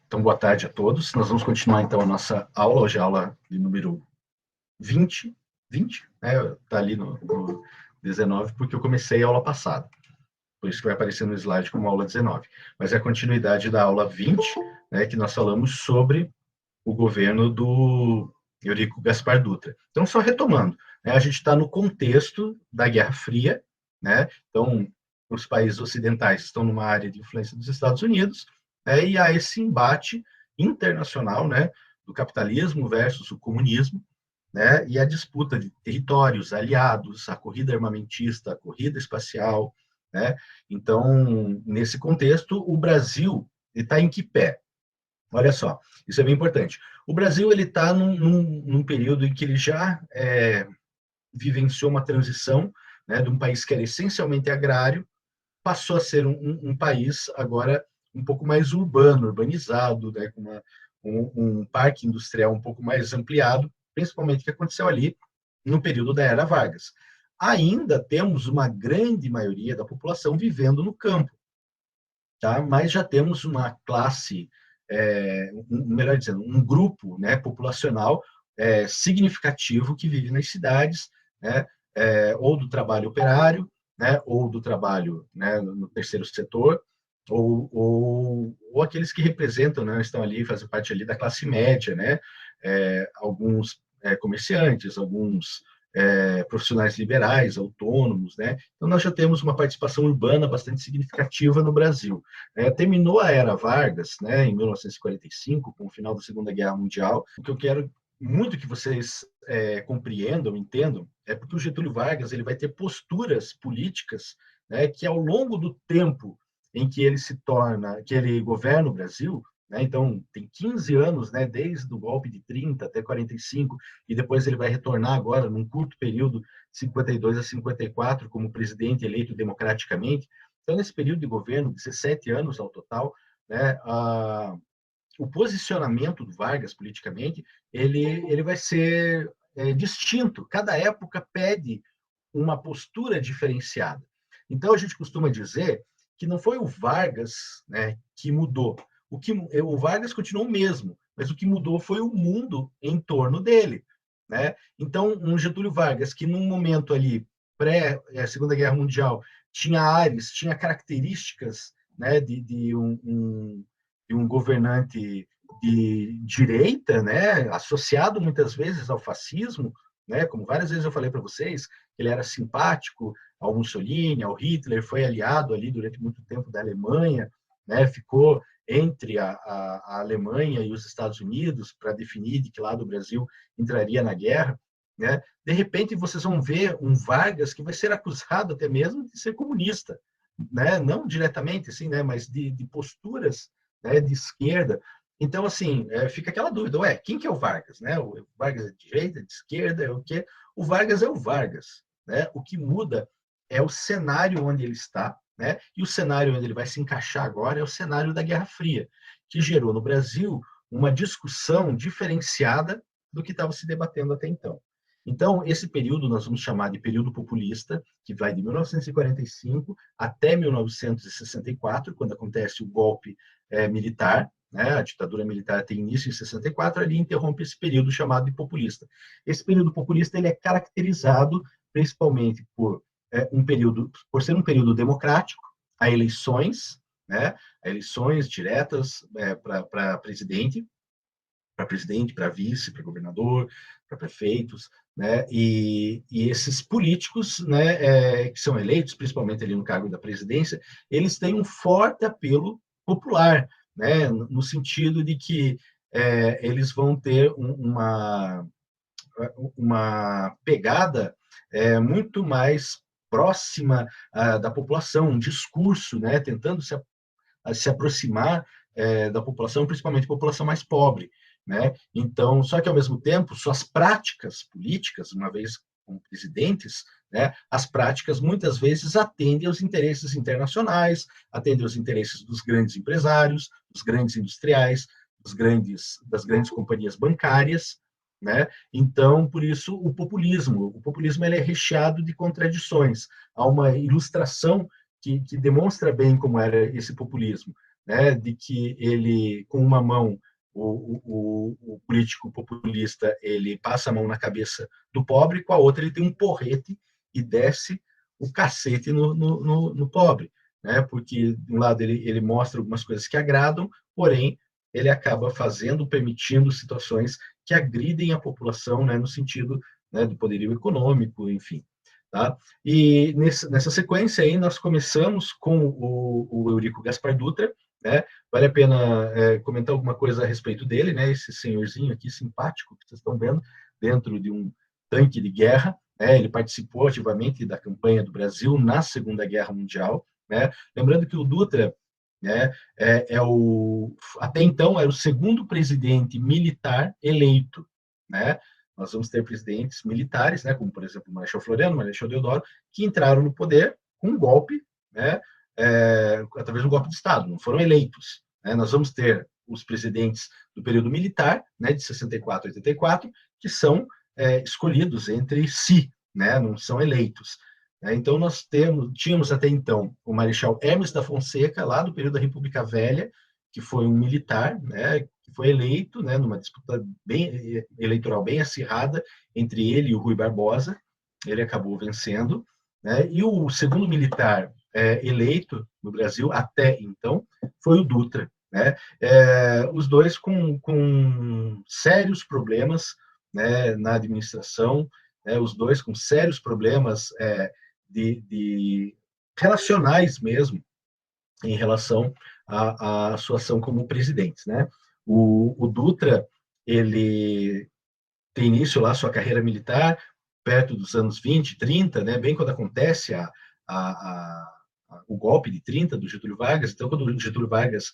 Então, boa tarde a todos. Nós vamos continuar, então, a nossa aula, hoje a aula de número 20, né? Está ali no 19, porque eu comecei a aula passada. Por isso que vai aparecer no slide como aula 19. Mas é a continuidade da aula 20, né, que nós falamos sobre o governo do Eurico Gaspar Dutra. Então, só retomando, né, a gente está no contexto da Guerra Fria, né? Então, os países ocidentais estão numa área de influência dos Estados Unidos, né, e há esse embate internacional, né, do capitalismo versus o comunismo, né, e a disputa de territórios, aliados, a corrida armamentista, a corrida espacial, né? Então, nesse contexto, o Brasil está em que pé? Olha só, isso é bem importante. O Brasil ele está num período em que ele já vivenciou uma transição, né, de um país que era essencialmente agrário, passou a ser um país agora um pouco mais urbano, urbanizado, né, com um parque industrial um pouco mais ampliado, principalmente o que aconteceu ali no período da Era Vargas. Ainda temos uma grande maioria da população vivendo no campo, tá? Mas já temos uma classe, melhor dizendo, um grupo, né, populacional significativo que vive nas cidades, né, ou do trabalho operário, né, ou do trabalho, né, no terceiro setor, ou aqueles que representam, né, estão ali, fazem parte ali da classe média, né, alguns comerciantes, alguns profissionais liberais, autônomos, né? Então nós já temos uma participação urbana bastante significativa no Brasil. Terminou a era Vargas, né, em 1945, com o final da Segunda Guerra Mundial. O que eu quero muito que vocês compreendam, entendam, é porque o Getúlio Vargas ele vai ter posturas políticas, né, que ao longo do tempo em que ele se torna, que ele governa o Brasil, né, então tem 15 anos, né, desde o golpe de 30 até 45, e depois ele vai retornar agora, num curto período, 52 a 54, como presidente eleito democraticamente. Então, nesse período de governo, 17 anos ao total, né, o posicionamento do Vargas politicamente, ele vai ser distinto. Cada época pede uma postura diferenciada. Então, a gente costuma dizer que não foi o Vargas, né, que mudou. O Vargas continuou o mesmo, mas o que mudou foi o mundo em torno dele. Né? Então, um Getúlio Vargas, que num momento ali, pré-Segunda Guerra Mundial, tinha ares, tinha características, né, de um governante de direita, né, associado muitas vezes ao fascismo, né, como várias vezes eu falei para vocês, ele era simpático ao Mussolini, ao Hitler, foi aliado ali durante muito tempo da Alemanha, né, ficou entre a Alemanha e os Estados Unidos para definir de que lado o Brasil entraria na guerra. Né? De repente, vocês vão ver um Vargas que vai ser acusado até mesmo de ser comunista, né? Não diretamente, assim, né? Mas de posturas, né, de esquerda. Então, assim, fica aquela dúvida, ué, quem que é o Vargas? Né? O Vargas é de direita, de esquerda, é o quê? O Vargas é o Vargas. Né? O que muda é o cenário onde ele está, né? E o cenário onde ele vai se encaixar agora é o cenário da Guerra Fria, que gerou no Brasil uma discussão diferenciada do que estava se debatendo até então. Então, esse período nós vamos chamar de período populista, que vai de 1945 até 1964, quando acontece o golpe militar, né? A ditadura militar tem início em 64, ali interrompe esse período chamado de populista. Esse período populista ele é caracterizado principalmente por ser um período democrático, há eleições, né? Há eleições diretas para presidente, para vice, para governador, para prefeitos, né? E esses políticos, né, que são eleitos, principalmente ali no cargo da presidência, eles têm um forte apelo popular, né? No sentido de que eles vão ter uma pegada muito mais próxima da população, um discurso, né, tentando se aproximar da população, principalmente a população mais pobre. Né? Então, só que ao mesmo tempo, suas práticas políticas, uma vez como presidentes, né, as práticas muitas vezes atendem aos interesses internacionais, atendem aos interesses dos grandes empresários, dos grandes industriais, das grandes companhias bancárias, né? Então, por isso, o populismo ele é recheado de contradições. Há uma ilustração que demonstra bem como era esse populismo. né, de que ele, com uma mão, o político populista, ele passa a mão na cabeça do pobre, com a outra ele tem um porrete e desce o cacete no pobre, né, porque, de um lado, ele mostra algumas coisas que agradam, porém, ele acaba fazendo, permitindo situações que agridem a população, né, no sentido, né, do poderio econômico, enfim. Tá? E nessa sequência aí nós começamos com o Eurico Gaspar Dutra, né? Vale a pena comentar alguma coisa a respeito dele, né? Esse senhorzinho aqui simpático que vocês estão vendo dentro de um tanque de guerra, né? Ele participou ativamente da campanha do Brasil na Segunda Guerra Mundial, né? Lembrando que o Dutra, né, até então era o segundo presidente militar eleito, né? Nós vamos ter presidentes militares, né, como por exemplo o Marechal Floriano, o Marechal Deodoro, que entraram no poder com um golpe, né, através de um golpe de Estado, não foram eleitos, né? Nós vamos ter os presidentes do período militar, né, de 64 a 84, que são escolhidos entre si, né, não são eleitos. Então, nós tínhamos até então o Marechal Hermes da Fonseca, lá do período da República Velha, que foi um militar, né, que foi eleito, né, numa disputa eleitoral bem acirrada entre ele e o Rui Barbosa. Ele acabou vencendo, né, e o segundo militar eleito no Brasil até então foi o Dutra, né? Os dois com sérios problemas, né, na administração, né, os dois com sérios problemas de relacionais mesmo, em relação à sua ação como presidente, né? O Dutra, ele tem início lá sua carreira militar perto dos anos 20, 30, né? Bem quando acontece o golpe de 30 do Getúlio Vargas. Então, quando o Getúlio Vargas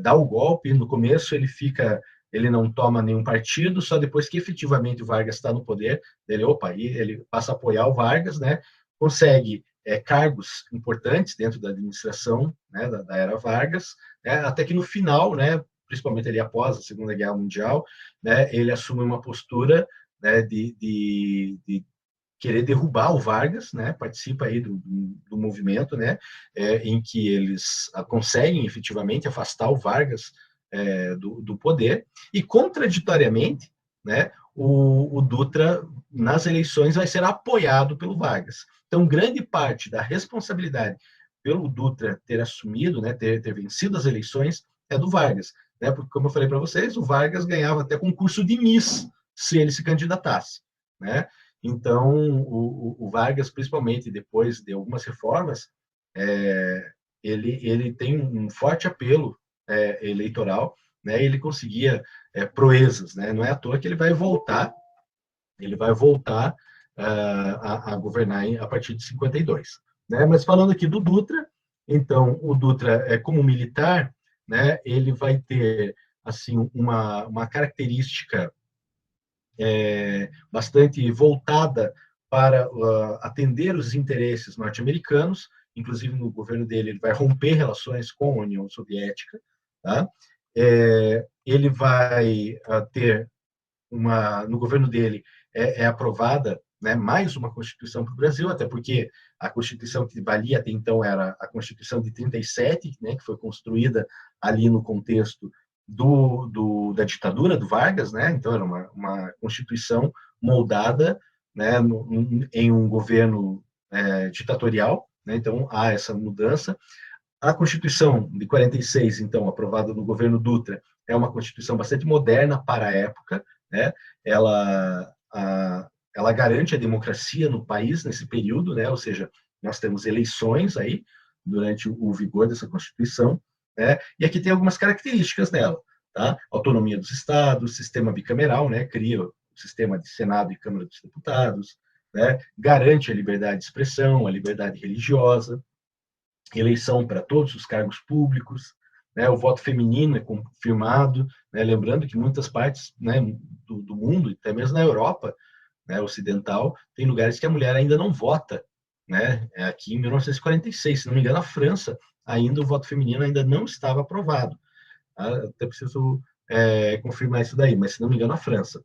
dá o golpe, no começo ele não toma nenhum partido, só depois que efetivamente o Vargas está no poder, aí ele passa a apoiar o Vargas, né? Consegue cargos importantes dentro da administração, né, da era Vargas, né, até que no final, né, principalmente ali após a Segunda Guerra Mundial, né, ele assume uma postura, né, de querer derrubar o Vargas, né, participa aí do movimento, né, em que eles conseguem efetivamente afastar o Vargas do poder, e contraditoriamente, né, o Dutra nas eleições vai ser apoiado pelo Vargas. Então, grande parte da responsabilidade pelo Dutra ter assumido, né, ter vencido as eleições, é do Vargas, né, porque, como eu falei para vocês, o Vargas ganhava até concurso de Miss se ele se candidatasse, né? Então, o Vargas, principalmente depois de algumas reformas, ele tem um forte apelo eleitoral, né? Ele conseguia proezas, né? Não é à toa que ele vai voltar a governar a partir de 52, né? Mas falando aqui do Dutra, então o Dutra, como militar, né? Ele vai ter assim uma característica bastante voltada para atender os interesses norte-americanos. Inclusive, no governo dele, ele vai romper relações com a União Soviética. Tá? Ele vai ter no governo dele é aprovada, né, mais uma Constituição para o Brasil, até porque a Constituição que valia até então era a Constituição de 37, né, que foi construída ali no contexto da ditadura do Vargas, né, então era uma Constituição moldada, né, em um governo ditatorial, né, então há essa mudança. A Constituição de 46, então, aprovada no governo Dutra, é uma Constituição bastante moderna para a época, né? Ela, ela garante a democracia no país nesse período, né? Ou seja, nós temos eleições aí durante o vigor dessa Constituição, né? E aqui tem algumas características dela, tá? Autonomia dos estados, sistema bicameral, né? Cria o sistema de Senado e Câmara dos Deputados, né? Garante a liberdade de expressão, a liberdade religiosa, eleição para todos os cargos públicos, né, o voto feminino é confirmado, né, lembrando que muitas partes, né, do mundo, até mesmo na Europa, né, ocidental, tem lugares que a mulher ainda não vota, né, aqui em 1946, se não me engano, a França, ainda o voto feminino ainda não estava aprovado, tá? Até preciso confirmar isso daí, mas se não me engano, a França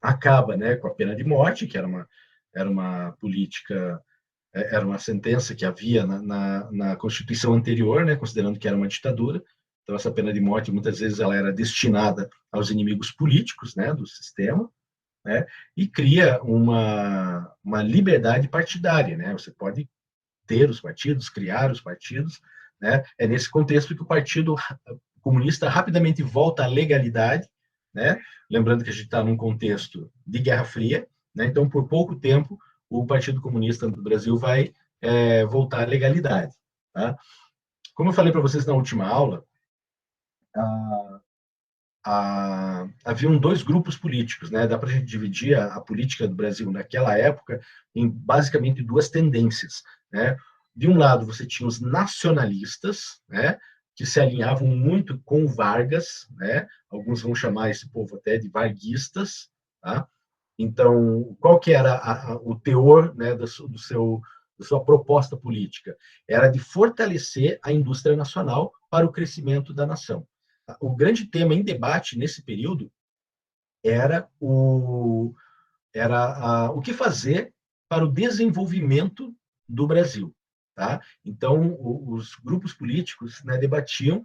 acaba, né, com a pena de morte, que era uma política era uma sentença que havia na Constituição anterior, né, considerando que era uma ditadura. Então, essa pena de morte, muitas vezes, ela era destinada aos inimigos políticos, né, do sistema, né, e cria uma liberdade partidária, né? Você pode ter os partidos, criar os partidos, né? É nesse contexto que o Partido Comunista rapidamente volta à legalidade, né? Lembrando que a gente está num contexto de Guerra Fria, né? Então, por pouco tempo, o Partido Comunista do Brasil vai voltar à legalidade, tá? Como eu falei para vocês na última aula, haviam dois grupos políticos, né? Dá para a gente dividir a política do Brasil naquela época em basicamente duas tendências, né? De um lado, você tinha os nacionalistas, né? Que se alinhavam muito com Vargas, né? Alguns vão chamar esse povo até de varguistas, tá? Então, qual que era o teor, né, da sua proposta política? Era de fortalecer a indústria nacional para o crescimento da nação. O grande tema em debate nesse período era o que fazer para o desenvolvimento do Brasil. Tá? Então, os grupos políticos, né, debatiam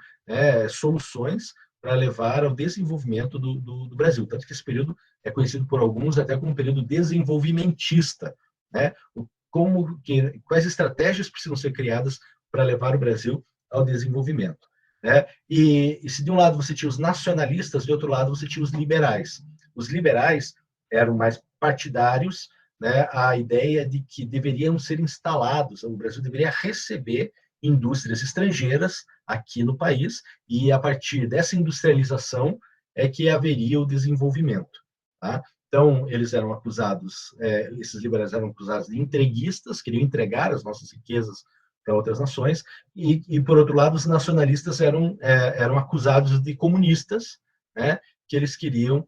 soluções para levar ao desenvolvimento do Brasil. Tanto que esse período é conhecido por alguns até como um período desenvolvimentista. Né? Quais estratégias precisam ser criadas para levar o Brasil ao desenvolvimento. Né? E se de um lado você tinha os nacionalistas, de outro lado você tinha os liberais. Os liberais eram mais partidários, né, a ideia de que deveriam ser instalados, o Brasil deveria receber indústrias estrangeiras aqui no país, e a partir dessa industrialização é que haveria o desenvolvimento. Tá? Então, eles eram acusados, esses liberais eram acusados de entreguistas, queriam entregar as nossas riquezas para outras nações, e por outro lado, os nacionalistas eram acusados de comunistas, né, que eles queriam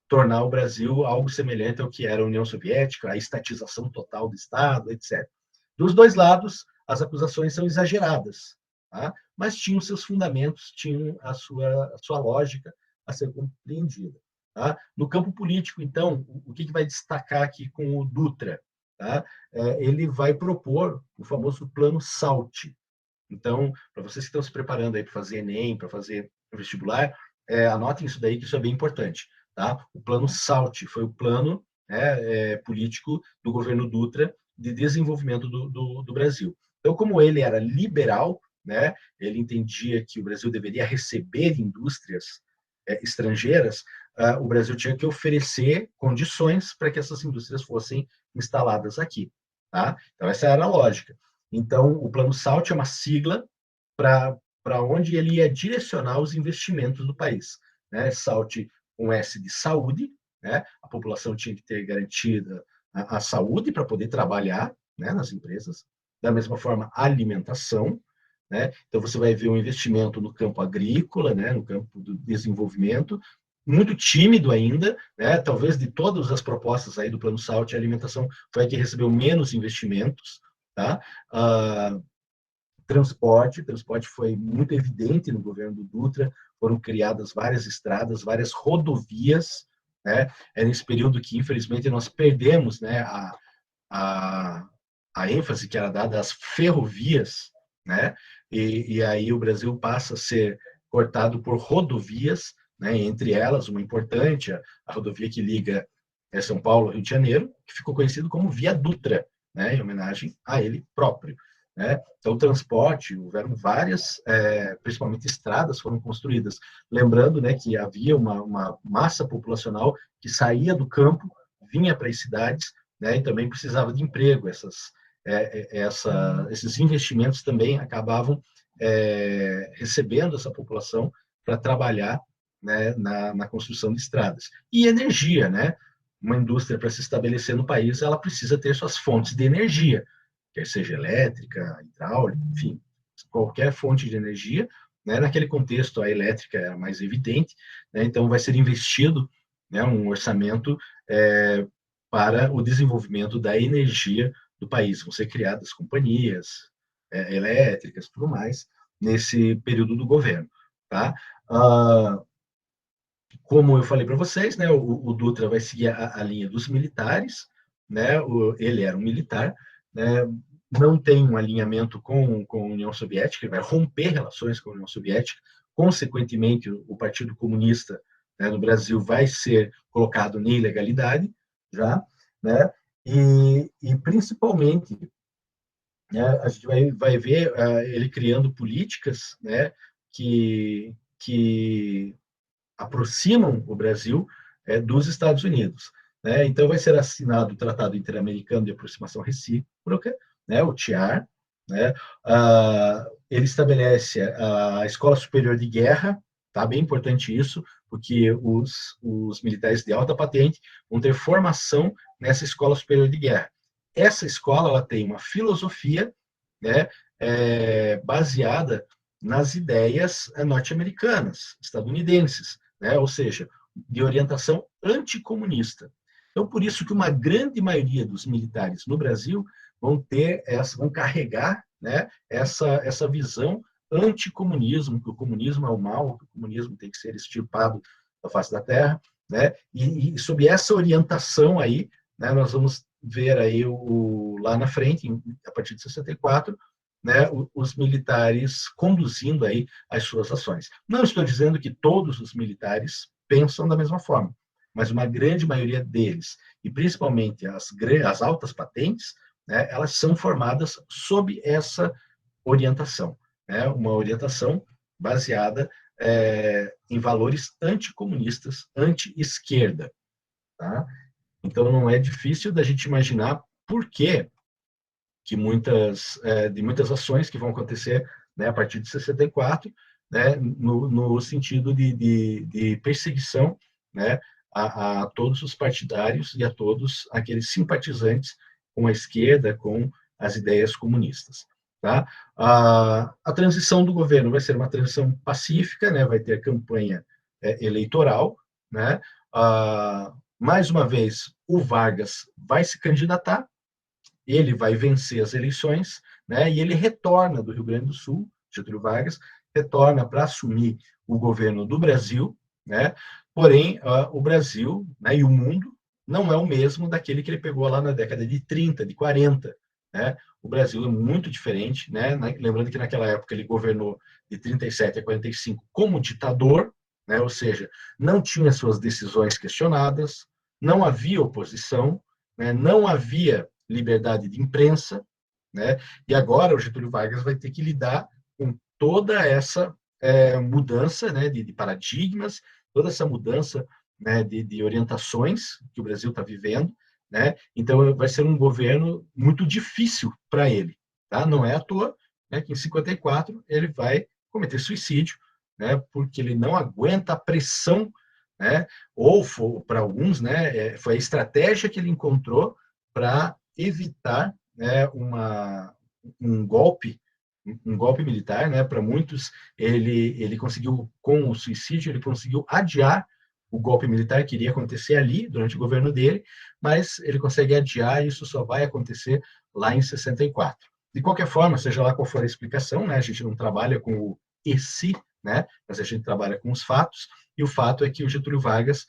tornar o Brasil algo semelhante ao que era a União Soviética, a estatização total do Estado, etc. Dos dois lados, as acusações são exageradas, tá? Mas tinham seus fundamentos, tinham a sua lógica a ser compreendida. Tá? No campo político, então, o que vai destacar aqui com o Dutra? Tá? Ele vai propor o famoso Plano SALT. Então, para vocês que estão se preparando aí para fazer Enem, para fazer vestibular, anotem isso daí, que isso é bem importante. Tá? O plano SALT foi o plano político do governo Dutra de desenvolvimento do Brasil. Então, como ele era liberal, né, ele entendia que o Brasil deveria receber indústrias estrangeiras, o Brasil tinha que oferecer condições para que essas indústrias fossem instaladas aqui. Tá? Então, essa era a lógica. Então, o Plano SALT é uma sigla para onde ele ia direcionar os investimentos do país. Né? SALT com S de saúde, né? A população tinha que ter garantida a saúde para poder trabalhar, né, nas empresas. Da mesma forma, alimentação. Né? Então, você vai ver um investimento no campo agrícola, né, no campo do desenvolvimento, muito tímido ainda, né? Talvez de todas as propostas aí do Plano SALT, a alimentação foi a que recebeu menos investimentos. Tá? Transporte foi muito evidente no governo do Dutra, foram criadas várias estradas, várias rodovias, né? É nesse período que, infelizmente, nós perdemos, né, a, a ênfase que era dada às ferrovias, né? E aí o Brasil passa a ser cortado por rodovias, né? Entre elas, uma importante, a rodovia que liga São Paulo ao Rio de Janeiro, que ficou conhecido como Via Dutra, né? Em homenagem a ele próprio. Né? Então, o transporte, houveram várias, principalmente estradas, foram construídas. Lembrando, né, que havia uma massa populacional que saía do campo, vinha para as cidades, né, e também precisava de emprego. Esses investimentos também acabavam recebendo essa população para trabalhar, né, na construção de estradas. E energia, né? Uma indústria, para se estabelecer no país, ela precisa ter suas fontes de energia, quer seja elétrica, hidráulica, enfim, qualquer fonte de energia. Né? Naquele contexto, a elétrica é a mais evidente, né? Então vai ser investido, né, um orçamento para o desenvolvimento da energia do país. Vão ser criadas companhias elétricas, tudo mais, nesse período do governo. Tá? Como eu falei para vocês, né, o Dutra vai seguir a linha dos militares, né, ele era um militar, né, não tem um alinhamento com a União Soviética, vai romper relações com a União Soviética, consequentemente, o Partido Comunista, né, no Brasil vai ser colocado na ilegalidade, já, né, e principalmente, né, a gente vai ver ele criando políticas, né, que aproximam o Brasil dos Estados Unidos. Né? Então, vai ser assinado o Tratado Interamericano de Aproximação Recíproca, né, o TIAR. Né? Ele estabelece a Escola Superior de Guerra, tá? Bem importante isso, porque os militares de alta patente vão ter formação nessa Escola Superior de Guerra. Essa escola ela tem uma filosofia, né, baseada nas ideias norte-americanas, estadunidenses, né? Ou seja, de orientação anticomunista. Então, por isso que uma grande maioria dos militares no Brasil vão carregar, né, essa visão anticomunismo, que o comunismo é o mal, que o comunismo tem que ser extirpado da face da terra, né? E sob essa orientação aí, né, nós vamos ver aí lá na frente, a partir de 64, né, os militares conduzindo aí as suas ações. Não estou dizendo que todos os militares pensam da mesma forma, mas uma grande maioria deles, e principalmente as altas patentes, né, elas são formadas sob essa orientação, né, uma orientação baseada em valores anticomunistas, anti-esquerda. Tá? Então, não é difícil da gente imaginar por que de muitas ações que vão acontecer, né, a partir de 64, né, no sentido de perseguição, né, a todos os partidários e a todos aqueles simpatizantes com a esquerda, com as ideias comunistas. Tá? A transição do governo vai ser uma transição pacífica, né, vai ter campanha eleitoral, né, mais uma vez o Vargas vai se candidatar, ele vai vencer as eleições, né, e ele retorna do Rio Grande do Sul, Getúlio Vargas, retorna para assumir o governo do Brasil, né, porém, o Brasil, né, e o mundo não é o mesmo daquele que ele pegou lá na década de 30, de 40, né, o Brasil é muito diferente, né, lembrando que naquela época ele governou de 37 a 45 como ditador, né, ou seja, não tinha suas decisões questionadas, não havia oposição, né, não havia liberdade de imprensa, né? E agora o Getúlio Vargas vai ter que lidar com toda essa mudança, né, de paradigmas, toda essa mudança, né, de orientações que o Brasil está vivendo, né? Então vai ser um governo muito difícil para ele, tá? Não é à toa, né, que em 54 ele vai cometer suicídio, né? Porque ele não aguenta a pressão, né? Ou para alguns, né, foi a estratégia que ele encontrou para evitar, né, um golpe militar, né? Para muitos, ele conseguiu, com o suicídio, ele conseguiu adiar o golpe militar que iria acontecer ali, durante o governo dele, mas ele consegue adiar e isso só vai acontecer lá em 64. De qualquer forma, seja lá qual for a explicação, né? A gente não trabalha com o e se, né? Mas a gente trabalha com os fatos, e o fato é que o Getúlio Vargas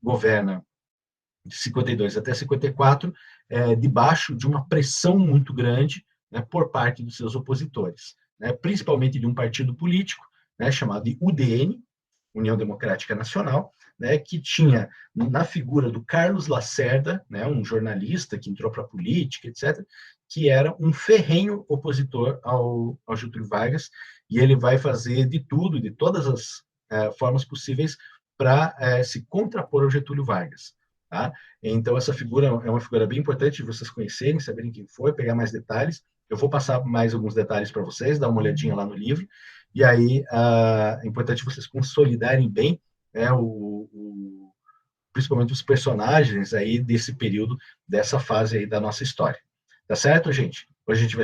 governa de 52 até 54, debaixo de uma pressão muito grande, né, por parte dos seus opositores, né, principalmente de um partido político, né, chamado de UDN, União Democrática Nacional, né, que tinha na figura do Carlos Lacerda, né, um jornalista que entrou para a política, etc., que era um ferrenho opositor ao Getúlio Vargas, e ele vai fazer de tudo, de todas as formas possíveis, para se contrapor ao Getúlio Vargas. Tá? Então, essa figura é uma figura bem importante de vocês conhecerem, saberem quem foi, pegar mais detalhes. Eu vou passar mais alguns detalhes para vocês, dar uma olhadinha lá no livro. E aí, é importante vocês consolidarem bem, né, principalmente os personagens aí desse período, dessa fase aí da nossa história. Tá certo, gente? Hoje a gente vai